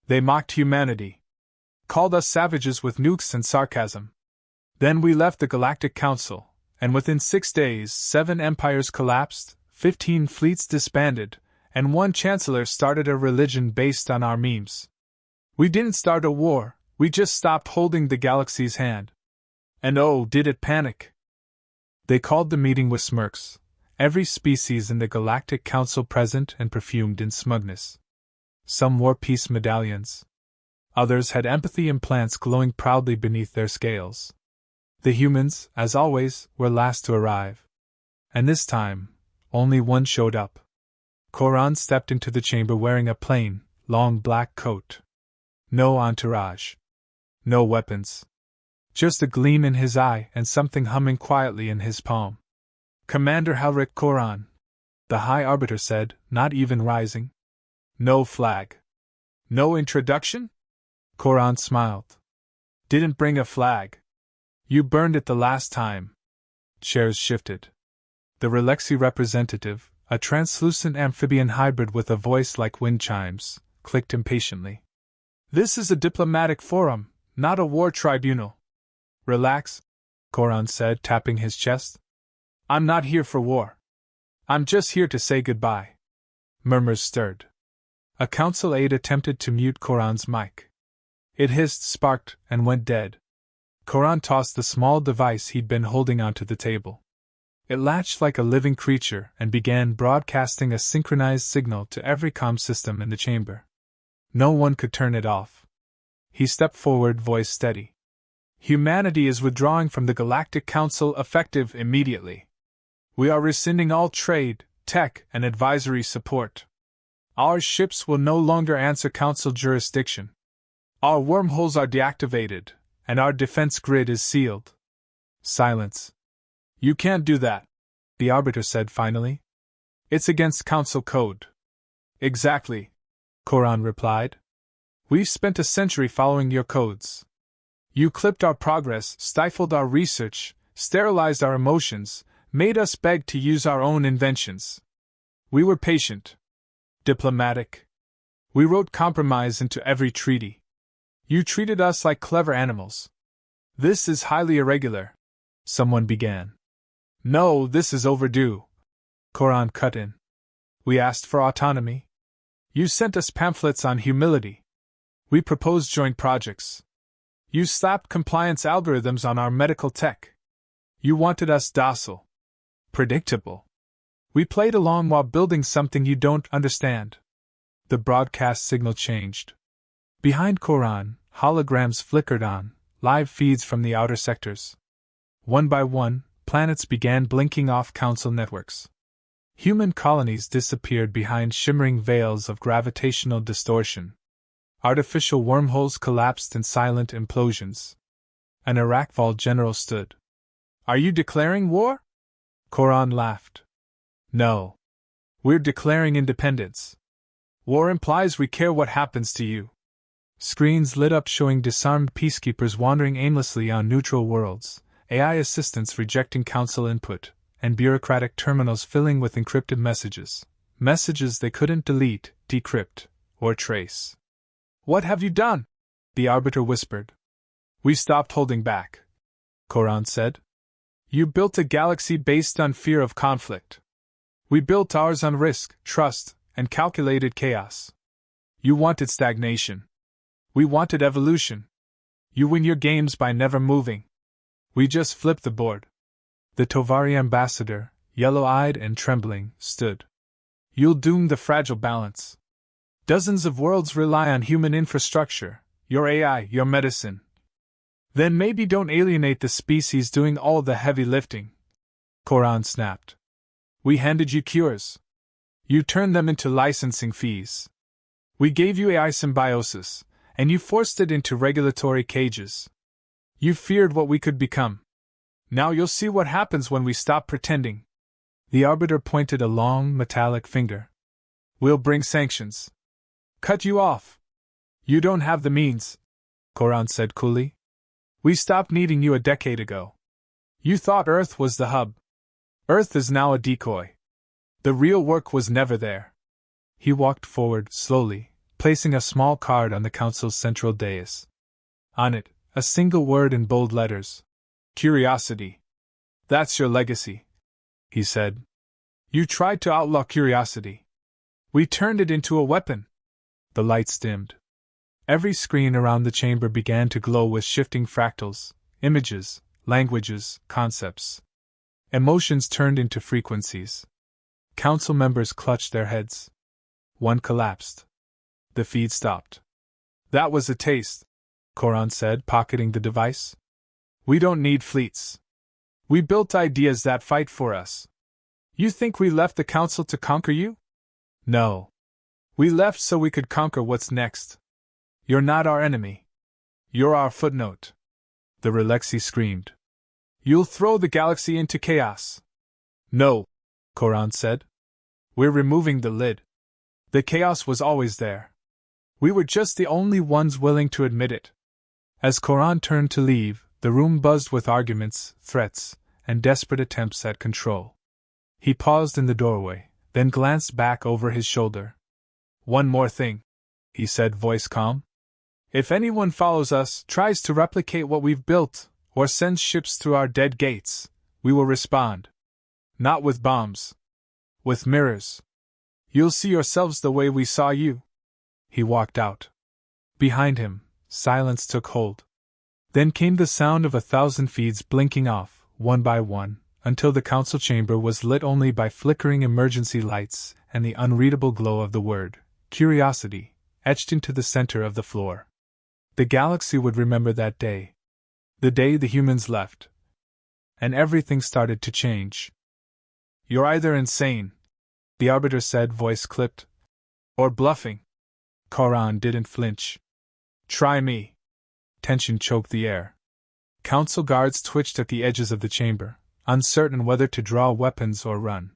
They mocked humanity. Called us savages with nukes and sarcasm. Then we left the Galactic Council, and within 6 days 7 empires collapsed, 15 fleets disbanded, and 1 chancellor started a religion based on our memes. We didn't start a war, we just stopped holding the galaxy's hand. And oh, did it panic! They called the meeting with smirks, every species in the Galactic Council present and perfumed in smugness. Some wore peace medallions. Others had empathy implants glowing proudly beneath their scales. The humans, as always, were last to arrive. And this time, only one showed up. Koran stepped into the chamber wearing a plain, long black coat. No entourage. No weapons. Just a gleam in his eye and something humming quietly in his palm. Commander Halric Koran, the High Arbiter said, not even rising. No flag. No introduction? Koran smiled. Didn't bring a flag. You burned it the last time. Chairs shifted. The Relexi representative, a translucent amphibian hybrid with a voice like wind chimes, clicked impatiently. This is a diplomatic forum, not a war tribunal. Relax, Koran said, tapping his chest. I'm not here for war. I'm just here to say goodbye. Murmurs stirred. A council aide attempted to mute Koran's mic. It hissed, sparked, and went dead. Koran tossed the small device he'd been holding onto the table. It latched like a living creature and began broadcasting a synchronized signal to every comm system in the chamber. No one could turn it off. He stepped forward, voice steady. Humanity is withdrawing from the Galactic Council effective immediately. We are rescinding all trade, tech, and advisory support. Our ships will no longer answer Council jurisdiction. Our wormholes are deactivated, and our defense grid is sealed. Silence. You can't do that, the Arbiter said finally. It's against Council code. Exactly, Koran replied. We've spent a century following your codes. You clipped our progress, stifled our research, sterilized our emotions, made us beg to use our own inventions. We were patient. Diplomatic. We wrote compromise into every treaty. You treated us like clever animals. This is highly irregular, someone began. No, this is overdue, Koran cut in. We asked for autonomy. You sent us pamphlets on humility. We proposed joint projects. You slapped compliance algorithms on our medical tech. You wanted us docile. Predictable. We played along while building something you don't understand. The broadcast signal changed. Behind Koran, holograms flickered on, live feeds from the outer sectors. One by one, planets began blinking off Council networks. Human colonies disappeared behind shimmering veils of gravitational distortion. Artificial wormholes collapsed in silent implosions. An Arakval general stood. Are you declaring war? Koran laughed. No. We're declaring independence. War implies we care what happens to you. Screens lit up showing disarmed peacekeepers wandering aimlessly on neutral worlds, AI assistants rejecting Council input, and bureaucratic terminals filling with encrypted messages. Messages they couldn't delete, decrypt, or trace. What have you done? The Arbiter whispered. We stopped holding back, Koran said. You built a galaxy based on fear of conflict. We built ours on risk, trust, and calculated chaos. You wanted stagnation. We wanted evolution. You win your games by never moving. We just flipped the board. The Tovari ambassador, yellow-eyed and trembling, stood. You'll doom the fragile balance. Dozens of worlds rely on human infrastructure, your AI, your medicine. Then maybe don't alienate the species doing all the heavy lifting. Koran snapped. We handed you cures. You turned them into licensing fees. We gave you AI symbiosis, and you forced it into regulatory cages. You feared what we could become. Now you'll see what happens when we stop pretending. The Arbiter pointed a long, metallic finger. We'll bring sanctions. Cut you off. You don't have the means, Koran said coolly. We stopped needing you a decade ago. You thought Earth was the hub. Earth is now a decoy. The real work was never there. He walked forward slowly, placing a small card on the council's central dais. On it, a single word in bold letters. Curiosity. That's your legacy, he said. You tried to outlaw curiosity. We turned it into a weapon. The lights dimmed. Every screen around the chamber began to glow with shifting fractals, images, languages, concepts. Emotions turned into frequencies. Council members clutched their heads. One collapsed. The feed stopped. That was a taste, Koran said, pocketing the device. We don't need fleets. We built ideas that fight for us. You think we left the council to conquer you? No. We left so we could conquer what's next. You're not our enemy. You're our footnote. The Relexi screamed. You'll throw the galaxy into chaos. No, Koran said. We're removing the lid. The chaos was always there. We were just the only ones willing to admit it. As Koran turned to leave, the room buzzed with arguments, threats, and desperate attempts at control. He paused in the doorway, then glanced back over his shoulder. One more thing, he said, voice calm. If anyone follows us, tries to replicate what we've built, or sends ships through our dead gates, we will respond. Not with bombs. With mirrors. You'll see yourselves the way we saw you. He walked out. Behind him, silence took hold. Then came the sound of 1,000 feeds blinking off, one by one, until the council chamber was lit only by flickering emergency lights and the unreadable glow of the word, curiosity, etched into the center of the floor. The galaxy would remember that day. The day the humans left. And everything started to change. You're either insane, the arbiter said, voice clipped, or bluffing. Koran didn't flinch. Try me. Tension choked the air. Council guards twitched at the edges of the chamber, uncertain whether to draw weapons or run.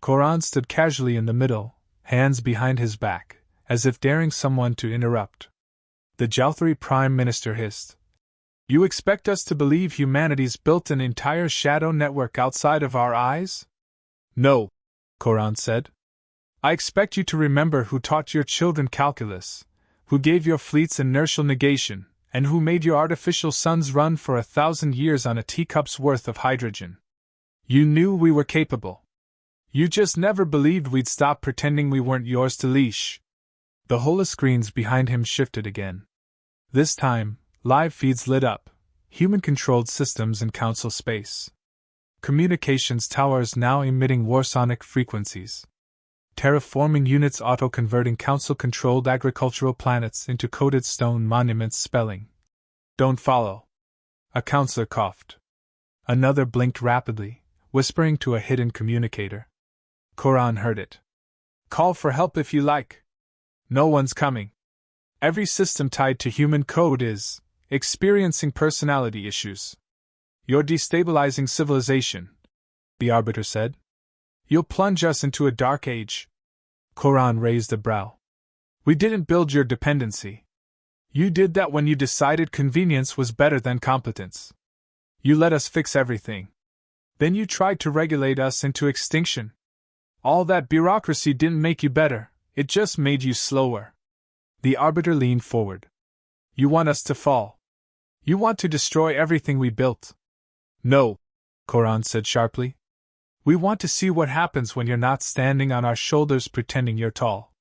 Koran stood casually in the middle, hands behind his back, as if daring someone to interrupt. The Jalthari Prime Minister hissed. You expect us to believe humanity's built an entire shadow network outside of our eyes? No, Koran said. I expect you to remember who taught your children calculus, who gave your fleets inertial negation, and who made your artificial suns run for 1,000 years on a teacup's worth of hydrogen. You knew we were capable. You just never believed we'd stop pretending we weren't yours to leash. The holoscreens behind him shifted again. This time, live feeds lit up, human-controlled systems in council space. Communications towers now emitting warsonic frequencies. Terraforming units auto-converting council-controlled agricultural planets into coded stone monuments spelling, "Don't follow." A counselor coughed. Another blinked rapidly, whispering to a hidden communicator. Koran heard it. Call for help if you like. No one's coming. Every system tied to human code is experiencing personality issues. You're destabilizing civilization, the arbiter said. You'll plunge us into a dark age. Koran raised a brow. We didn't build your dependency. You did that when you decided convenience was better than competence. You let us fix everything. Then you tried to regulate us into extinction. All that bureaucracy didn't make you better, it just made you slower. The arbiter leaned forward. You want us to fall. You want to destroy everything we built. No, Koran said sharply. We want to see what happens when you're not standing on our shoulders pretending you're tall.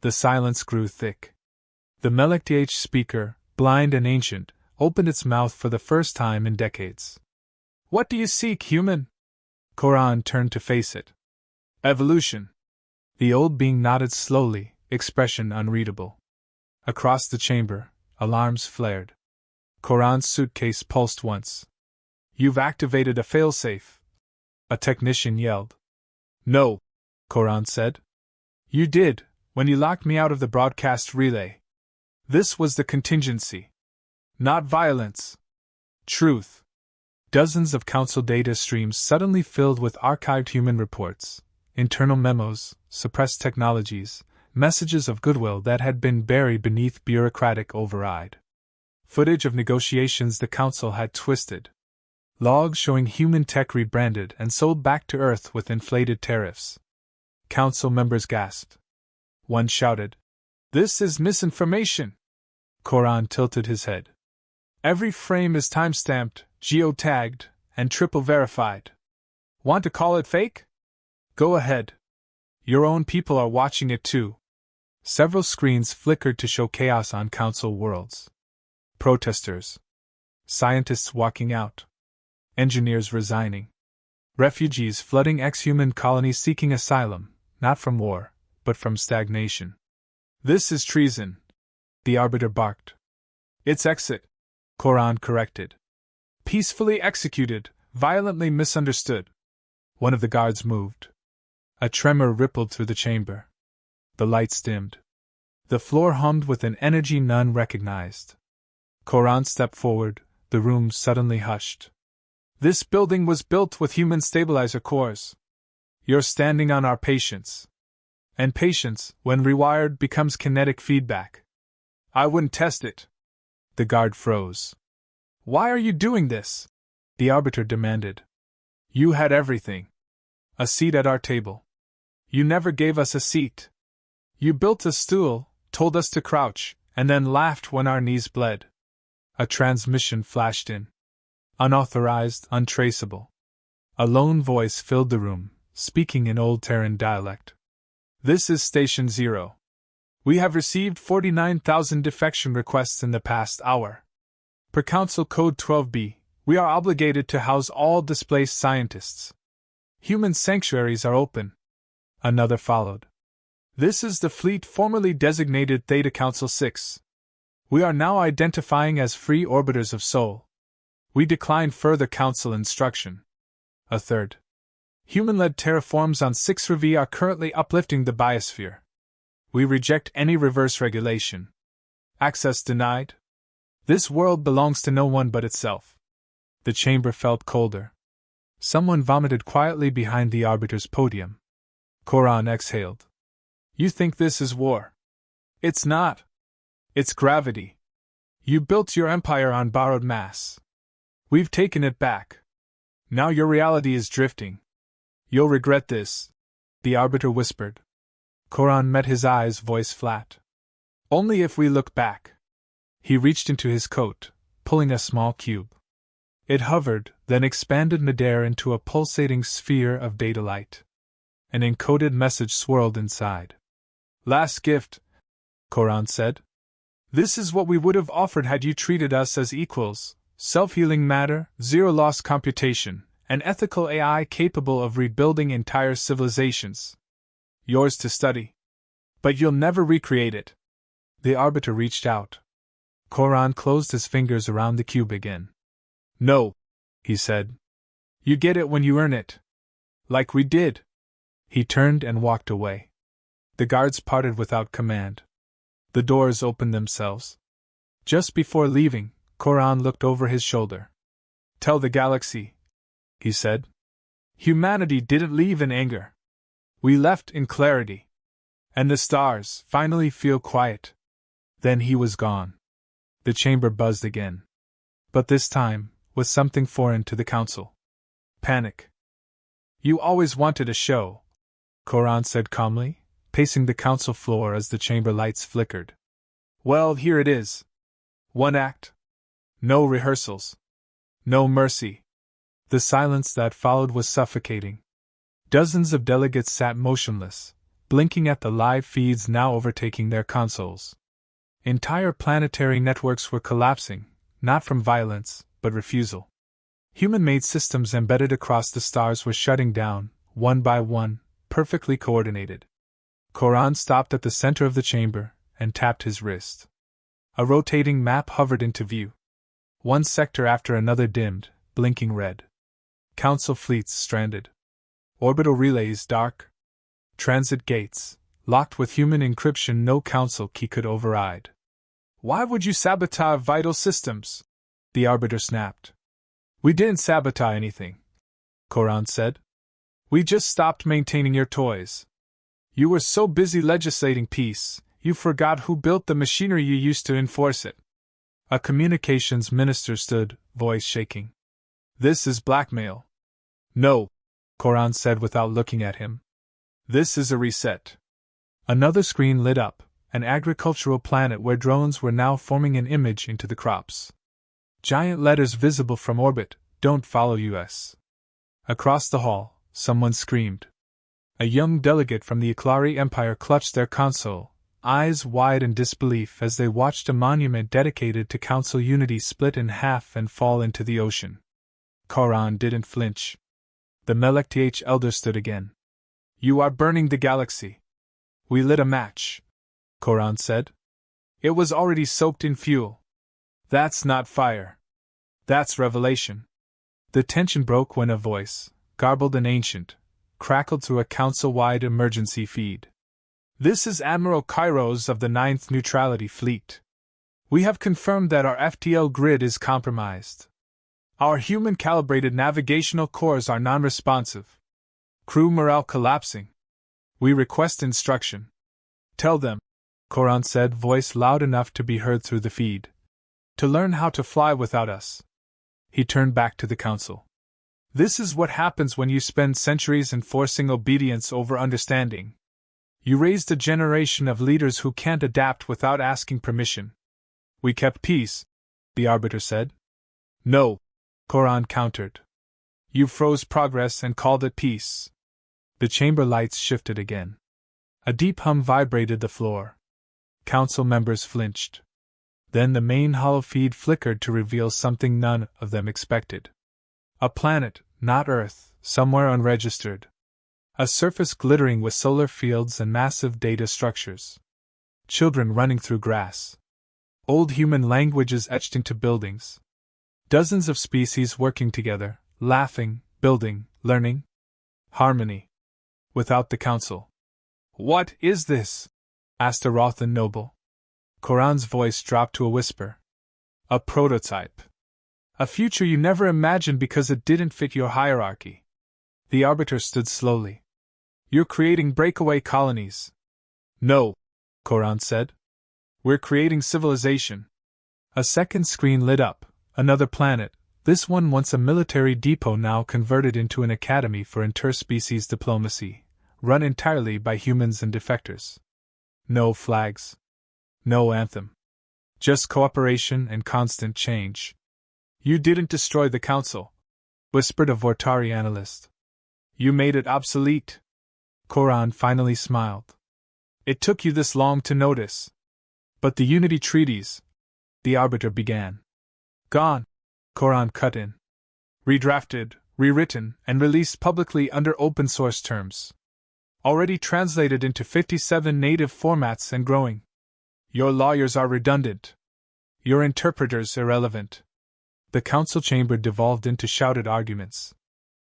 The silence grew thick. The Melekth speaker, blind and ancient, opened its mouth for the first time in decades. What do you seek, human? Koran turned to face it. Evolution. The old being nodded slowly, expression unreadable. Across the chamber, alarms flared. Koran's suitcase pulsed once. You've activated a failsafe. A technician yelled. No, Koran said. You did, when you locked me out of the broadcast relay. This was the contingency. Not violence. Truth. Dozens of council data streams suddenly filled with archived human reports, internal memos, suppressed technologies, messages of goodwill that had been buried beneath bureaucratic override. Footage of negotiations the council had twisted. Logs showing human tech rebranded and sold back to Earth with inflated tariffs. Council members gasped. One shouted, This is misinformation. Koran tilted his head. Every frame is timestamped, geotagged, and triple verified. Want to call it fake? Go ahead. Your own people are watching it too. Several screens flickered to show chaos on Council worlds. Protesters. Scientists walking out. Engineers resigning. Refugees flooding ex-human colonies seeking asylum, not from war, but from stagnation. This is treason, the Arbiter barked. It's exit, Koran corrected. Peacefully executed, violently misunderstood. One of the guards moved. A tremor rippled through the chamber. The lights dimmed. The floor hummed with an energy none recognized. Koran stepped forward, the room suddenly hushed. This building was built with human stabilizer cores. You're standing on our patience. And patience, when rewired, becomes kinetic feedback. I wouldn't test it. The guard froze. Why are you doing this? The Arbiter demanded. You had everything. A seat at our table. You never gave us a seat. You built a stool, told us to crouch, and then laughed when our knees bled. A transmission flashed in. Unauthorized, untraceable. A lone voice filled the room, speaking in Old Terran dialect. This is Station 0. We have received 49,000 defection requests in the past hour. Per Council Code 12B, we are obligated to house all displaced scientists. Human sanctuaries are open. Another followed. This is the fleet formerly designated Theta Council 6. We are now identifying as free orbiters of Sol. We decline further Council instruction. A third. Human-led terraforms on 6RV are currently uplifting the biosphere. We reject any reverse regulation. Access denied. This world belongs to no one but itself. The chamber felt colder. Someone vomited quietly behind the Arbiter's podium. Koran exhaled. You think this is war? It's not. It's gravity. You built your empire on borrowed mass. We've taken it back. Now your reality is drifting. You'll regret this, the Arbiter whispered. Koran met his eyes, voice flat. Only if we look back. He reached into his coat, pulling a small cube. It hovered, then expanded midair into a pulsating sphere of data light. An encoded message swirled inside. Last gift, Koran said. This is what we would have offered had you treated us as equals: self-healing matter, zero-loss computation, an ethical AI capable of rebuilding entire civilizations. Yours to study. But you'll never recreate it. The Arbiter reached out. Koran closed his fingers around the cube again. No, he said. You get it when you earn it. Like we did. He turned and walked away. The guards parted without command. The doors opened themselves. Just before leaving, Koran looked over his shoulder. Tell the galaxy, he said. Humanity didn't leave in anger. We left in clarity. And the stars finally feel quiet. Then he was gone. The chamber buzzed again. But this time, with something foreign to the Council. Panic. You always wanted a show, Koran said calmly, pacing the Council floor as the chamber lights flickered. Well, here it is. One act. No rehearsals. No mercy. The silence that followed was suffocating. Dozens of delegates sat motionless, blinking at the live feeds now overtaking their consoles. Entire planetary networks were collapsing, not from violence, but refusal. Human-made systems embedded across the stars were shutting down, one by one, perfectly coordinated. Koran stopped at the center of the chamber and tapped his wrist. A rotating map hovered into view. One sector after another dimmed, blinking red. Council fleets stranded. Orbital relays dark. Transit gates, locked with human encryption no Council key could override. Why would you sabotage vital systems? The Arbiter snapped. We didn't sabotage anything, Koran said. We just stopped maintaining your toys. You were so busy legislating peace, you forgot who built the machinery you used to enforce it. A communications minister stood, voice shaking. This is blackmail. No, Koran said without looking at him. This is a reset. Another screen lit up, an agricultural planet where drones were now forming an image into the crops. Giant letters visible from orbit, "Don't follow US." Across the hall, someone screamed. A young delegate from the Iklari Empire clutched their console, eyes wide in disbelief as they watched a monument dedicated to Council unity split in half and fall into the ocean. Koran didn't flinch. The Melek elder stood again. "You are burning the galaxy." "We lit a match," Koran said. "It was already soaked in fuel." "That's not fire. That's revelation." The tension broke when a voice, garbled and ancient, crackled through a council-wide emergency feed. "This is Admiral Kairos of the 9th Neutrality Fleet. We have confirmed that our FTL grid is compromised. Our human-calibrated navigational cores are non-responsive. Crew morale collapsing. We request instruction." "Tell them," Koran said, voice loud enough to be heard through the feed, "to learn how to fly without us." He turned back to the council. "This is what happens when you spend centuries enforcing obedience over understanding. You raised a generation of leaders who can't adapt without asking permission." "We kept peace," the Arbiter said. "No," Koran countered. "You froze progress and called it peace." The chamber lights shifted again. A deep hum vibrated the floor. Council members flinched. Then the main hollow feed flickered to reveal something none of them expected. A planet, not Earth, somewhere unregistered. A surface glittering with solar fields and massive data structures. Children running through grass. Old human languages etched into buildings. Dozens of species working together, laughing, building, learning. Harmony. Without the council. "What is this?" asked a Rothan noble. Koran's voice dropped to a whisper. "A prototype. A future you never imagined because it didn't fit your hierarchy." The Arbiter stood slowly. "You're creating breakaway colonies." "No," Koran said. "We're creating civilization." A second screen lit up, another planet, this one once a military depot now converted into an academy for interspecies diplomacy, run entirely by humans and defectors. No flags. No anthem. Just cooperation and constant change. "You didn't destroy the council," whispered a Vortari analyst. "You made it obsolete." Koran finally smiled. "It took you this long to notice." "But the Unity Treaties," the Arbiter began. "Gone," Koran cut in. "Redrafted, rewritten, and released publicly under open source terms. Already translated into 57 native formats and growing. Your lawyers are redundant. Your interpreters irrelevant." The council chamber devolved into shouted arguments.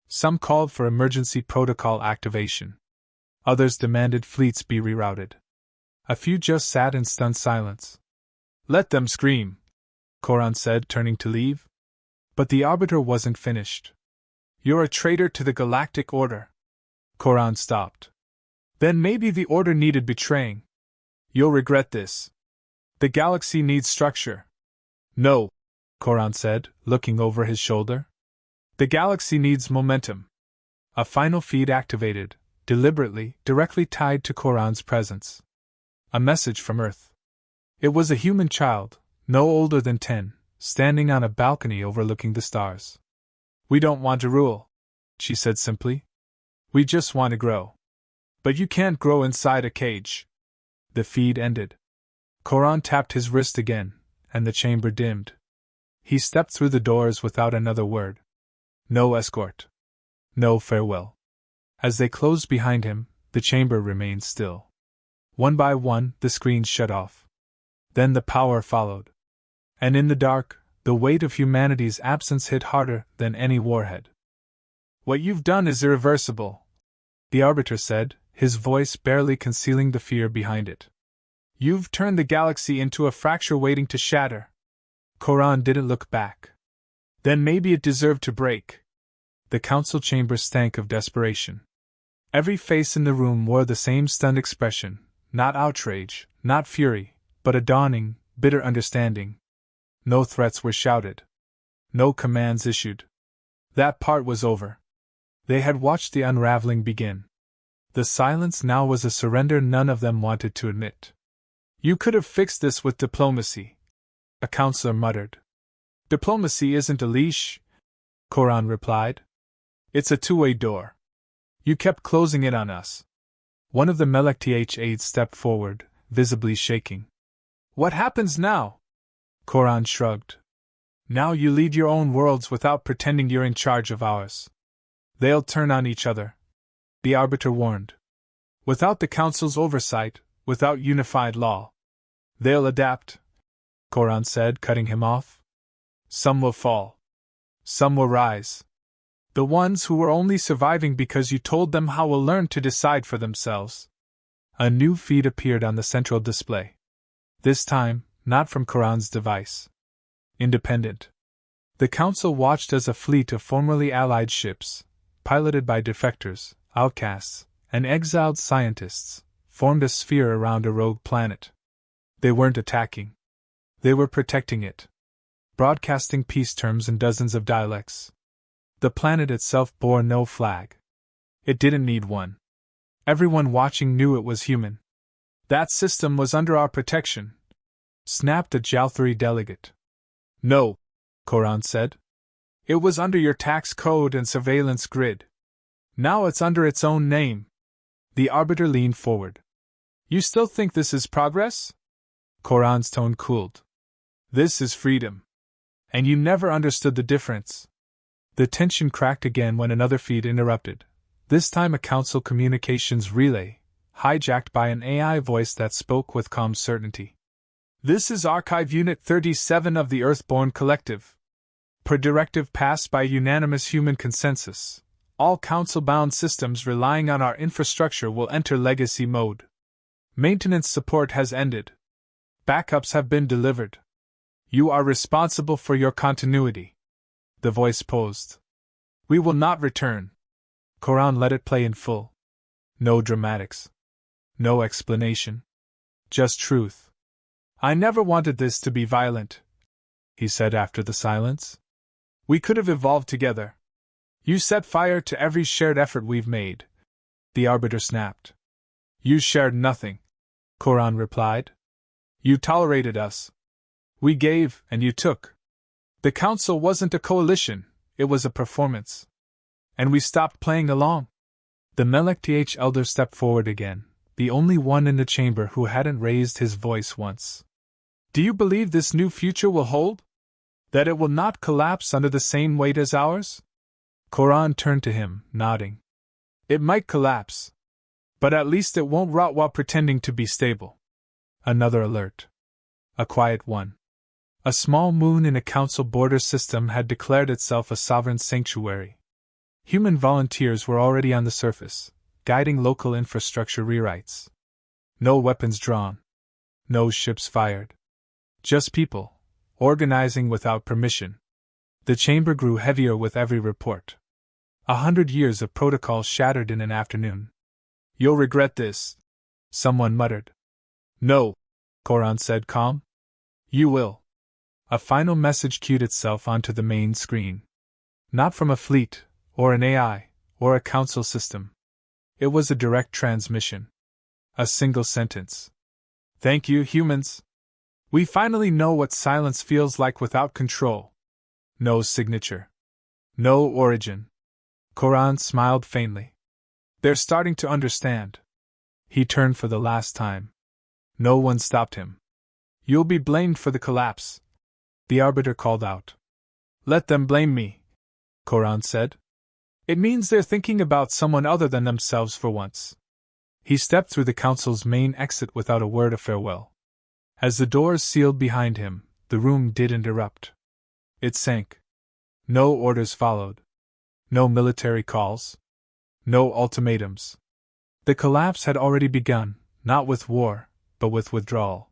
Some called for emergency protocol activation. Others demanded fleets be rerouted. A few just sat in stunned silence. "Let them scream," Koran said, turning to leave. But the Arbiter wasn't finished. "You're a traitor to the Galactic Order." Koran stopped. "Then maybe the Order needed betraying. You'll regret this. The galaxy needs structure." "No," Koran said, looking over his shoulder. "The galaxy needs momentum." A final feed activated, deliberately, directly tied to Koran's presence. A message from Earth. It was a human child, no older than 10, standing on a balcony overlooking the stars. "We don't want to rule," she said simply. "We just want to grow. But you can't grow inside a cage." The feed ended. Koran tapped his wrist again, and the chamber dimmed. He stepped through the doors without another word. No escort. No farewell. As they closed behind him, the chamber remained still. One by one, the screens shut off. Then the power followed. And in the dark, the weight of humanity's absence hit harder than any warhead. "What you've done is irreversible," the Arbiter said, his voice barely concealing the fear behind it. "You've turned the galaxy into a fracture waiting to shatter." Koran didn't look back. "Then maybe it deserved to break." The council chamber stank of desperation. Every face in the room wore the same stunned expression, not outrage, not fury, but a dawning, bitter understanding. No threats were shouted. No commands issued. That part was over. They had watched the unraveling begin. The silence now was a surrender none of them wanted to admit. You could have fixed this with diplomacy, a counselor muttered. Diplomacy isn't a leash, Koran replied. It's a two-way door. You kept closing it on us. One of the Galactic aides stepped forward, visibly shaking. What happens now? Koran shrugged. Now you lead your own worlds without pretending you're in charge of ours. They'll turn on each other, the arbiter warned. Without the Council's oversight, without unified law. They'll adapt, Koran said, cutting him off. Some will fall. Some will rise. The ones who were only surviving because you told them how will learn to decide for themselves. A new feed appeared on the central display. This time, not from Koran's device. Independent. The Council watched as a fleet of formerly allied ships, piloted by defectors, outcasts, and exiled scientists, formed a sphere around a rogue planet. They weren't attacking. They were protecting it. Broadcasting peace terms in dozens of dialects. The planet itself bore no flag. It didn't need one. Everyone watching knew it was human. That system was under our protection, snapped a Jalthari delegate. No, Koran said. It was under your tax code and surveillance grid. Now it's under its own name. The arbiter leaned forward. You still think this is progress? Koran's tone cooled. This is freedom. And you never understood the difference. The tension cracked again when another feed interrupted, this time a council communications relay, hijacked by an AI voice that spoke with calm certainty. This is Archive Unit 37 of the Earthborn Collective. Per directive passed by unanimous human consensus, all council-bound systems relying on our infrastructure will enter legacy mode. Maintenance support has ended. Backups have been delivered. You are responsible for your continuity. The voice posed. We will not return. Koran let it play in full. No dramatics. No explanation. Just truth. I never wanted this to be violent, he said after the silence. We could have evolved together. You set fire to every shared effort we've made. The arbiter snapped. You shared nothing, Koran replied. You tolerated us. We gave, and you took. The council wasn't a coalition, it was a performance. And we stopped playing along. The Galactic elder stepped forward again, the only one in the chamber who hadn't raised his voice once. Do you believe this new future will hold? That it will not collapse under the same weight as ours? Koran turned to him, nodding. It might collapse. But at least it won't rot while pretending to be stable. Another alert. A quiet one. A small moon in a council border system had declared itself a sovereign sanctuary. Human volunteers were already on the surface, guiding local infrastructure rewrites. No weapons drawn. No ships fired. Just people, organizing without permission. The chamber grew heavier with every report. 100 years of protocol shattered in an afternoon. You'll regret this, someone muttered. No, Koran said calm. You will. A final message cued itself onto the main screen. Not from a fleet, or an AI, or a council system. It was a direct transmission. A single sentence. Thank you, humans. We finally know what silence feels like without control. No signature. No origin. Koran smiled faintly. They're starting to understand. He turned for the last time. No one stopped him. You'll be blamed for the collapse, the arbiter called out. Let them blame me, Koran said. It means they're thinking about someone other than themselves for once. He stepped through the council's main exit without a word of farewell. As the doors sealed behind him, the room didn't erupt. It sank. No orders followed. No military calls. No ultimatums. The collapse had already begun, not with war, but with withdrawal.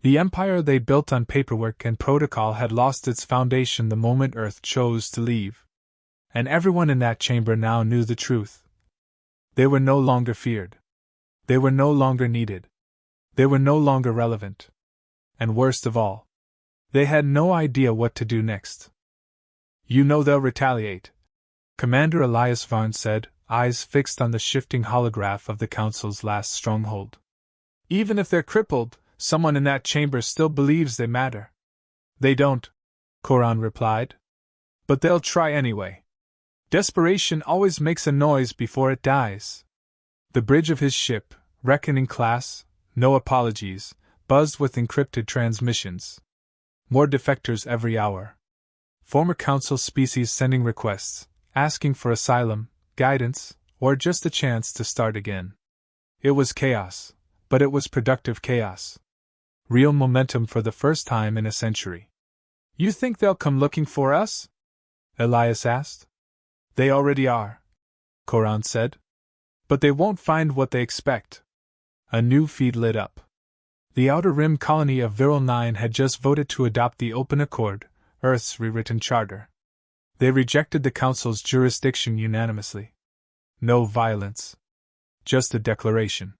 The empire they built on paperwork and protocol had lost its foundation the moment Earth chose to leave. And everyone in that chamber now knew the truth. They were no longer feared. They were no longer needed. They were no longer relevant. And worst of all, they had no idea what to do next. You know they'll retaliate, Commander Elias Varn said, eyes fixed on the shifting holograph of the Council's last stronghold. Even if they're crippled, Someone in that chamber still believes they matter. They don't, Koran replied. But they'll try anyway. Desperation always makes a noise before it dies. The bridge of his ship, reckoning class, no apologies, buzzed with encrypted transmissions. More defectors every hour. Former council species sending requests, asking for asylum, guidance, or just a chance to start again. It was chaos, but it was productive chaos. Real momentum for the first time in a century. You think they'll come looking for us? Elias asked. They already are, Koran said. But they won't find what they expect. A new feed lit up. The Outer Rim colony of Viral 9 had just voted to adopt the Open Accord, Earth's rewritten charter. They rejected the Council's jurisdiction unanimously. No violence. Just a declaration.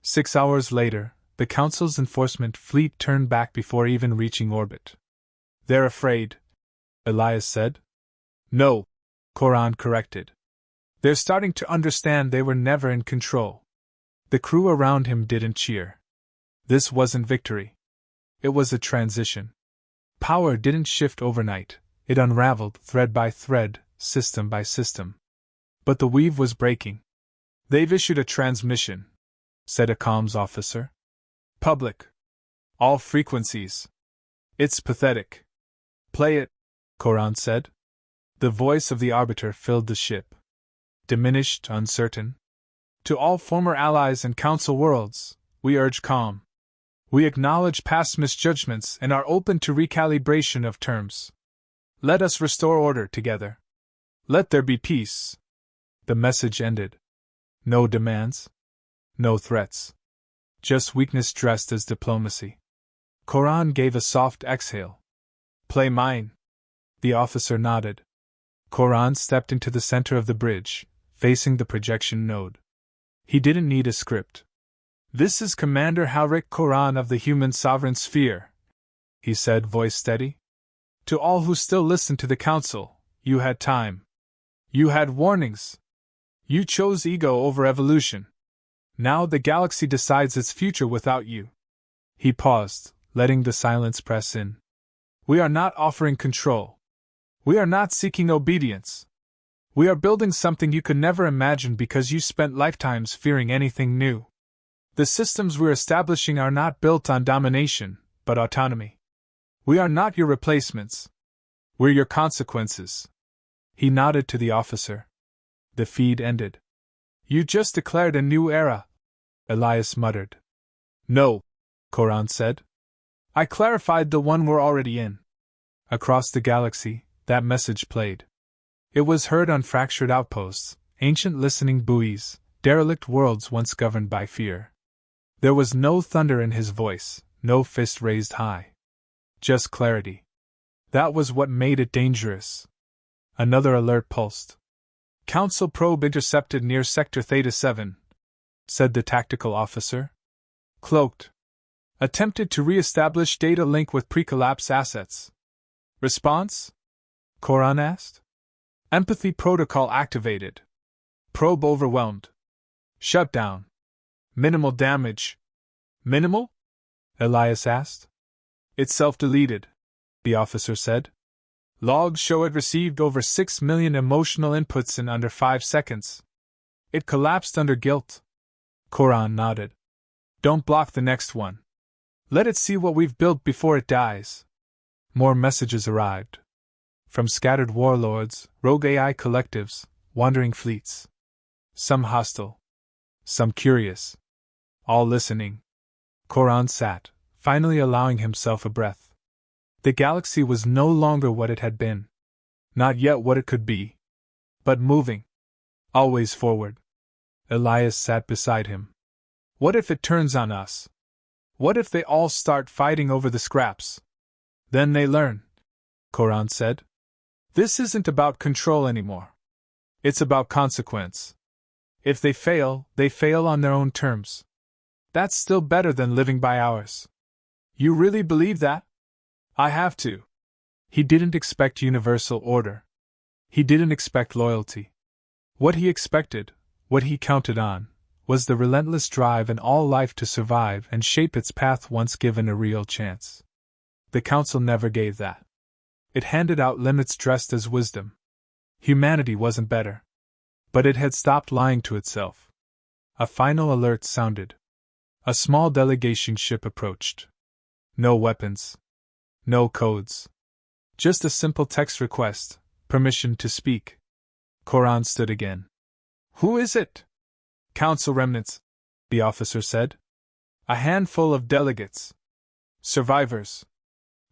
6 hours later, the Council's enforcement fleet turned back before even reaching orbit. They're afraid, Elias said. No, Koran corrected. They're starting to understand they were never in control. The crew around him didn't cheer. This wasn't victory. It was a transition. Power didn't shift overnight, it unraveled thread by thread, system by system. But the weave was breaking. They've issued a transmission, said a comms officer. Public. All frequencies. It's pathetic. Play it, Koran said. The voice of the arbiter filled the ship. Diminished, uncertain. To all former allies and council worlds, we urge calm. We acknowledge past misjudgments and are open to recalibration of terms. Let us restore order together. Let there be peace. The message ended. No demands. No threats. Just weakness dressed as diplomacy. Koran gave a soft exhale. Play mine. The officer nodded. Koran stepped into the center of the bridge, facing the projection node. He didn't need a script. This is Commander Halrik Koran of the Human Sovereign Sphere, he said, voice steady. To all who still listen to the Council, you had time. You had warnings. You chose ego over evolution. Now the galaxy decides its future without you. He paused, letting the silence press in. We are not offering control. We are not seeking obedience. We are building something you could never imagine because you spent lifetimes fearing anything new. The systems we're establishing are not built on domination, but autonomy. We are not your replacements. We're your consequences. He nodded to the officer. The feed ended. You just declared a new era, Elias muttered. No, Koran said. I clarified the one we're already in. Across the galaxy, that message played. It was heard on fractured outposts, ancient listening buoys, derelict worlds once governed by fear. There was no thunder in his voice, no fist raised high. Just clarity. That was what made it dangerous. Another alert pulsed. Council probe intercepted near Sector Theta 7, said the tactical officer. Cloaked. Attempted to re-establish data link with pre-collapse assets. Response? Koran asked. Empathy protocol activated. Probe overwhelmed. Shut down. Minimal damage. Minimal? Elias asked. It's self-deleted, the officer said. Logs show it received over 6 million emotional inputs in under 5 seconds. It collapsed under guilt. Koran nodded. Don't block the next one. Let it see what we've built before it dies. More messages arrived. From scattered warlords, rogue AI collectives, wandering fleets. Some hostile. Some curious. All listening. Koran sat, finally allowing himself a breath. The galaxy was no longer what it had been. Not yet what it could be. But moving. Always forward. Elias sat beside him. What if it turns on us? What if they all start fighting over the scraps? Then they learn, Koran said. This isn't about control anymore. It's about consequence. If they fail on their own terms. That's still better than living by ours. You really believe that? I have to. He didn't expect universal order. He didn't expect loyalty. What he expected, what he counted on, was the relentless drive in all life to survive and shape its path once given a real chance. The Council never gave that. It handed out limits dressed as wisdom. Humanity wasn't better. But it had stopped lying to itself. A final alert sounded. A small delegation ship approached. No weapons. No codes. Just a simple text request, permission to speak. Koran stood again. Who is it? Council remnants, the officer said. A handful of delegates. Survivors.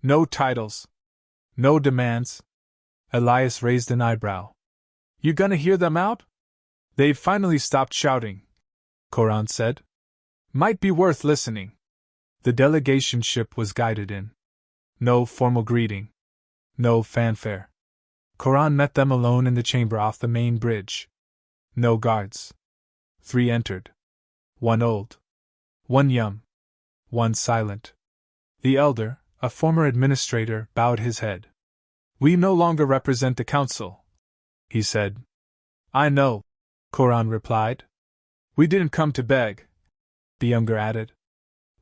No titles. No demands. Elias raised an eyebrow. You gonna hear them out? They've finally stopped shouting, Koran said. Might be worth listening. The delegation ship was guided in. No formal greeting. No fanfare. Koran met them alone in the chamber off the main bridge. No guards. 3 entered. 1 old. 1 young. 1 silent. The elder, a former administrator, bowed his head. We no longer represent the council, he said. I know, Koran replied. We didn't come to beg, the younger added.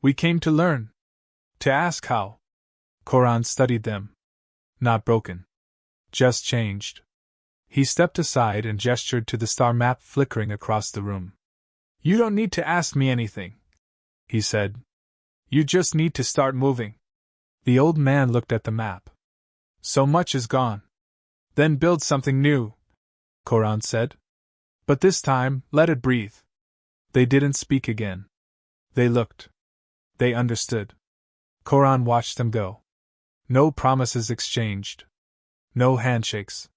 We came to learn. To ask how. Koran studied them. Not broken. Just changed. He stepped aside and gestured to the star map flickering across the room. You don't need to ask me anything, he said. You just need to start moving. The old man looked at the map. So much is gone. Then build something new, Koran said. But this time, let it breathe. They didn't speak again. They looked. They understood. Koran watched them go. No promises exchanged. No handshakes.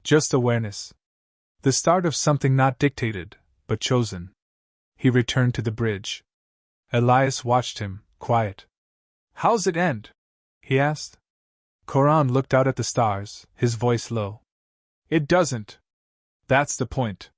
Just awareness. The start of something not dictated, but chosen. He returned to the bridge. Elias watched him, quiet. How's it end? He asked. Koran looked out at the stars, his voice low. It doesn't. That's the point.